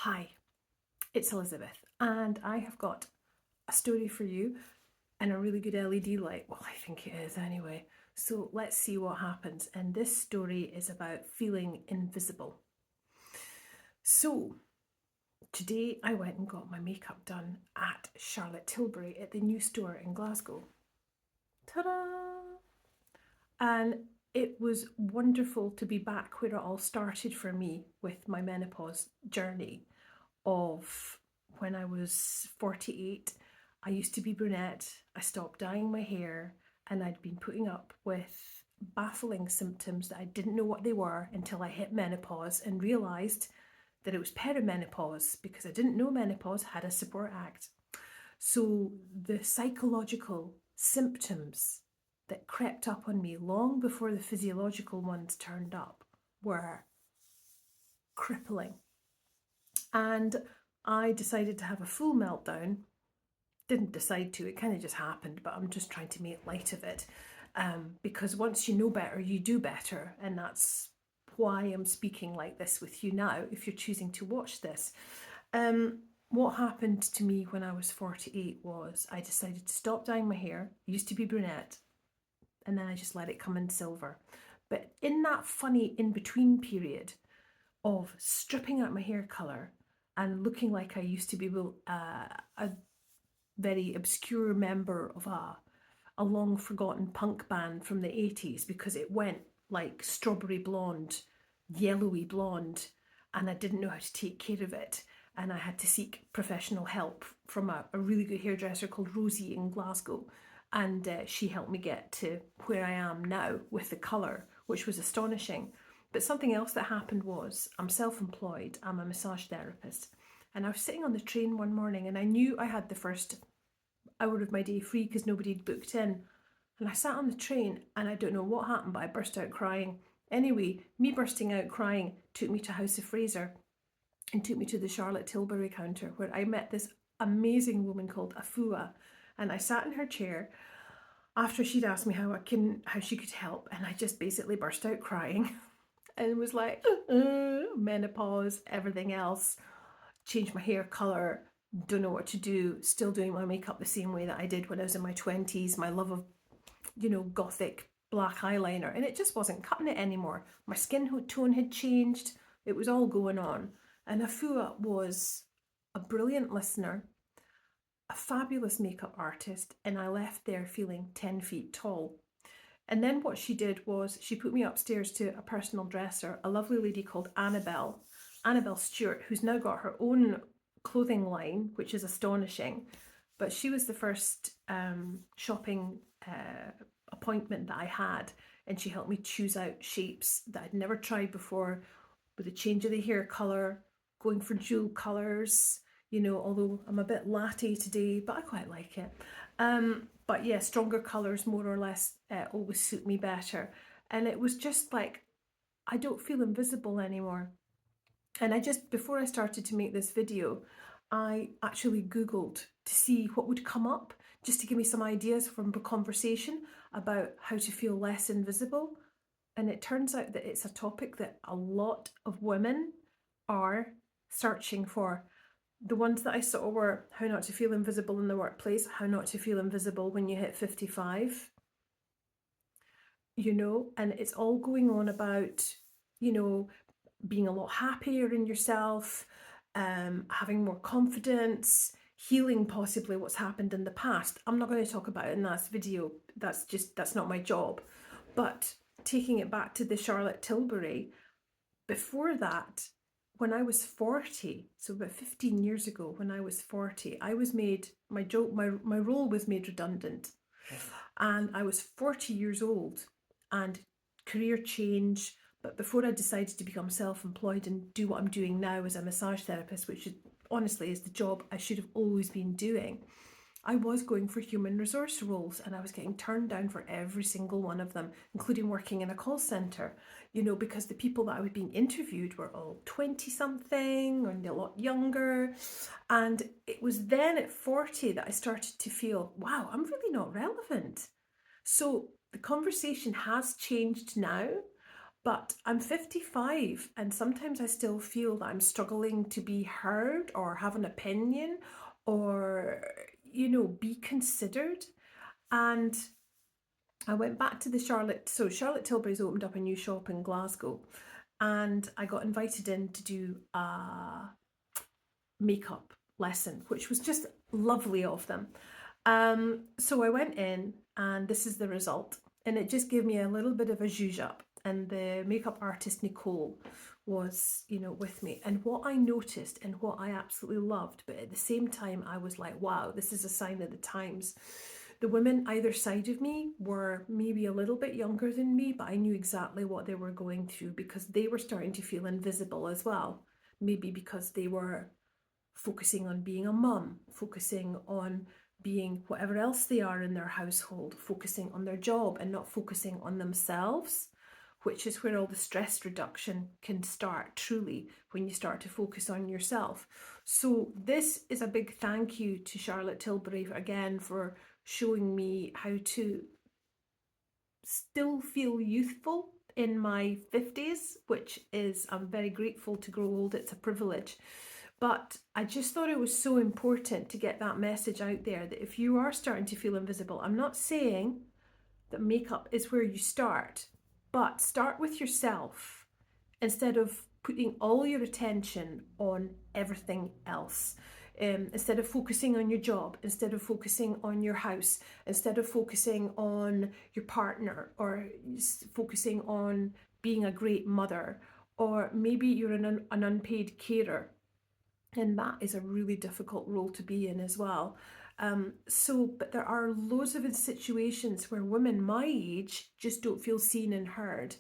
Hi, it's Elizabeth, and I have got a story for you and a really good LED light. Well, I think it is anyway. So let's see what happens. And this story is about feeling invisible. So today I went and got my makeup done at Charlotte Tilbury at the new store in Glasgow. Ta-da! And it was wonderful to be back where it all started for me with my menopause journey of when I was 48. I used to be brunette, I stopped dyeing my hair, and I'd been putting up with baffling symptoms that I didn't know what they were until I hit menopause and realised that it was perimenopause because I didn't know menopause had a support act. So the psychological symptoms that crept up on me long before the physiological ones turned up were crippling. And I decided to have a full meltdown. Didn't decide to, it kind of just happened, but I'm just trying to make light of it. Because once you know better, you do better. And that's why I'm speaking like this with you now, if you're choosing to watch this. What happened to me when I was 48 was I decided to stop dyeing my hair. It used to be brunette, and then I just let it come in silver. But in that funny in-between period of stripping out my hair colour and looking like I used to be a very obscure member of a long forgotten punk band from the 80s, because it went like strawberry blonde, yellowy blonde, and I didn't know how to take care of it. And I had to seek professional help from a really good hairdresser called Rosie in Glasgow. And she helped me get to where I am now with the colour, which was astonishing. But something else that happened was I'm self-employed, I'm a massage therapist. And I was sitting on the train one morning and I knew I had the first hour of my day free because nobody had booked in. And I sat on the train and I don't know what happened, but I burst out crying. Anyway, me bursting out crying took me to House of Fraser and took me to the Charlotte Tilbury counter where I met this amazing woman called Afua. And I sat in her chair after she'd asked me how she could help, and I just basically burst out crying and was like, menopause, everything else, changed my hair colour, don't know what to do, still doing my makeup the same way that I did when I was in my 20s, my love of, gothic black eyeliner, and it just wasn't cutting it anymore. My skin tone had changed, it was all going on. And Afua was a brilliant listener, a fabulous makeup artist, and I left there feeling 10 feet tall. And then what she did was she put me upstairs to a personal dresser, a lovely lady called Annabelle Stewart, who's now got her own clothing line, which is astonishing. But she was the first shopping appointment that I had, and she helped me choose out shapes that I'd never tried before, with a change of the hair colour, going for dual colours, although I'm a bit latte today, but I quite like it. But yeah, stronger colours more or less always suit me better. And it was just like, I don't feel invisible anymore. And before I started to make this video, I actually Googled to see what would come up, just to give me some ideas from the conversation about how to feel less invisible. And it turns out that it's a topic that a lot of women are searching for. The ones that I saw were how not to feel invisible in the workplace, how not to feel invisible when you hit 55, and it's all going on about, being a lot happier in yourself, having more confidence, healing possibly what's happened in the past. I'm not going to talk about it in this video. That's not my job. But taking it back to the Charlotte Tilbury, before that, when I was 40, so about 15 years ago, when I was 40, I was made, my role was made redundant. And I was 40 years old, and career change. But before I decided to become self-employed and do what I'm doing now as a massage therapist, which honestly is the job I should have always been doing, I was going for human resource roles, and I was getting turned down for every single one of them, including working in a call centre, because the people that I was being interviewed were all 20-something and a lot younger. And it was then at 40 that I started to feel, wow, I'm really not relevant. So the conversation has changed now, But I'm 55 and sometimes I still feel that I'm struggling to be heard or have an opinion or, be considered. And I went back to Charlotte Tilbury's opened up a new shop in Glasgow, and I got invited in to do a makeup lesson, which was just lovely of them. So I went in, and this is the result. And it just gave me a little bit of a zhuzh up. And the makeup artist Nicole was, with me. And what I noticed and what I absolutely loved, but at the same time, I was like, wow, this is a sign of the times. The women either side of me were maybe a little bit younger than me, but I knew exactly what they were going through because they were starting to feel invisible as well. Maybe because they were focusing on being a mum, focusing on being whatever else they are in their household, focusing on their job and not focusing on themselves, which is where all the stress reduction can start truly, when you start to focus on yourself. So this is a big thank you to Charlotte Tilbury again for showing me how to still feel youthful in my 50s, which is, I'm very grateful to grow old. It's a privilege. But I just thought it was so important to get that message out there that if you are starting to feel invisible, I'm not saying that makeup is where you start, but start with yourself instead of putting all your attention on everything else. Instead of focusing on your job, instead of focusing on your house, instead of focusing on your partner, or focusing on being a great mother, or maybe you're an unpaid carer, and that is a really difficult role to be in as well. But there are loads of situations where women my age just don't feel seen and heard.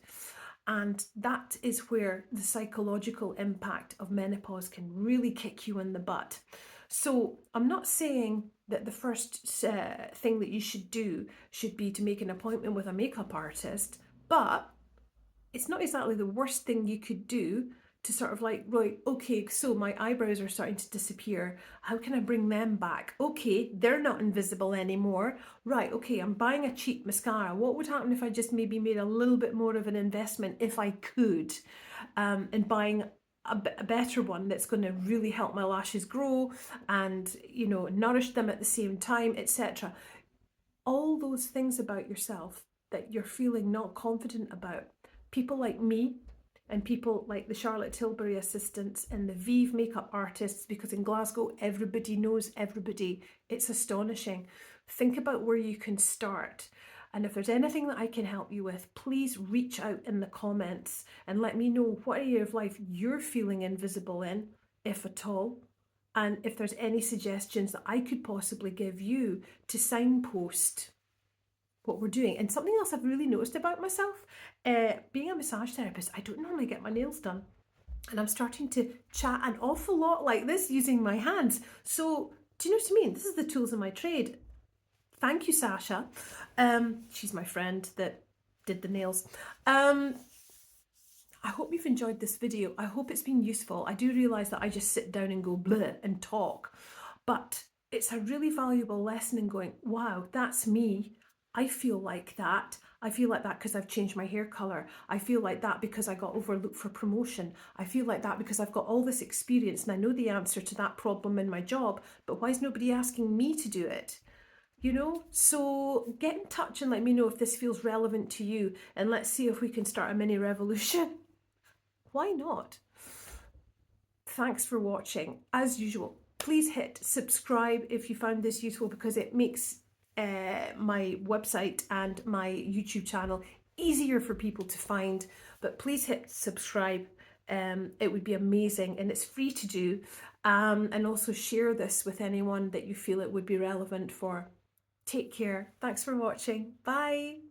And that is where the psychological impact of menopause can really kick you in the butt. So I'm not saying that the first thing that you should do should be to make an appointment with a makeup artist, but it's not exactly the worst thing you could do to sort of like, right, okay, so my eyebrows are starting to disappear. How can I bring them back? Okay, they're not invisible anymore. Right, okay, I'm buying a cheap mascara. What would happen if I just maybe made a little bit more of an investment, if I could, in buying a better one that's going to really help my lashes grow and, nourish them at the same time, etc. All those things about yourself that you're feeling not confident about. People like me and people like the Charlotte Tilbury assistants and the Vive makeup artists, because in Glasgow everybody knows everybody. It's astonishing. Think about where you can start. And if there's anything that I can help you with, please reach out in the comments and let me know what area of life you're feeling invisible in, if at all. And if there's any suggestions that I could possibly give you to signpost what we're doing. And something else I've really noticed about myself, being a massage therapist, I don't normally get my nails done. And I'm starting to chat an awful lot like this using my hands. So do you know what I mean? This is the tools of my trade. Thank you, Sasha. She's my friend that did the nails. I hope you've enjoyed this video. I hope it's been useful. I do realise that I just sit down and go bleh and talk, but it's a really valuable lesson in going, wow, that's me. I feel like that. I feel like that because I've changed my hair colour. I feel like that because I got overlooked for promotion. I feel like that because I've got all this experience and I know the answer to that problem in my job, but why is nobody asking me to do it? So get in touch and let me know if this feels relevant to you, and let's see if we can start a mini revolution. Why not? Thanks for watching. As usual, please hit subscribe if you found this useful, because it makes my website and my YouTube channel easier for people to find. But please hit subscribe. It would be amazing, and it's free to do. And also share this with anyone that you feel it would be relevant for. Take care. Thanks for watching. Bye.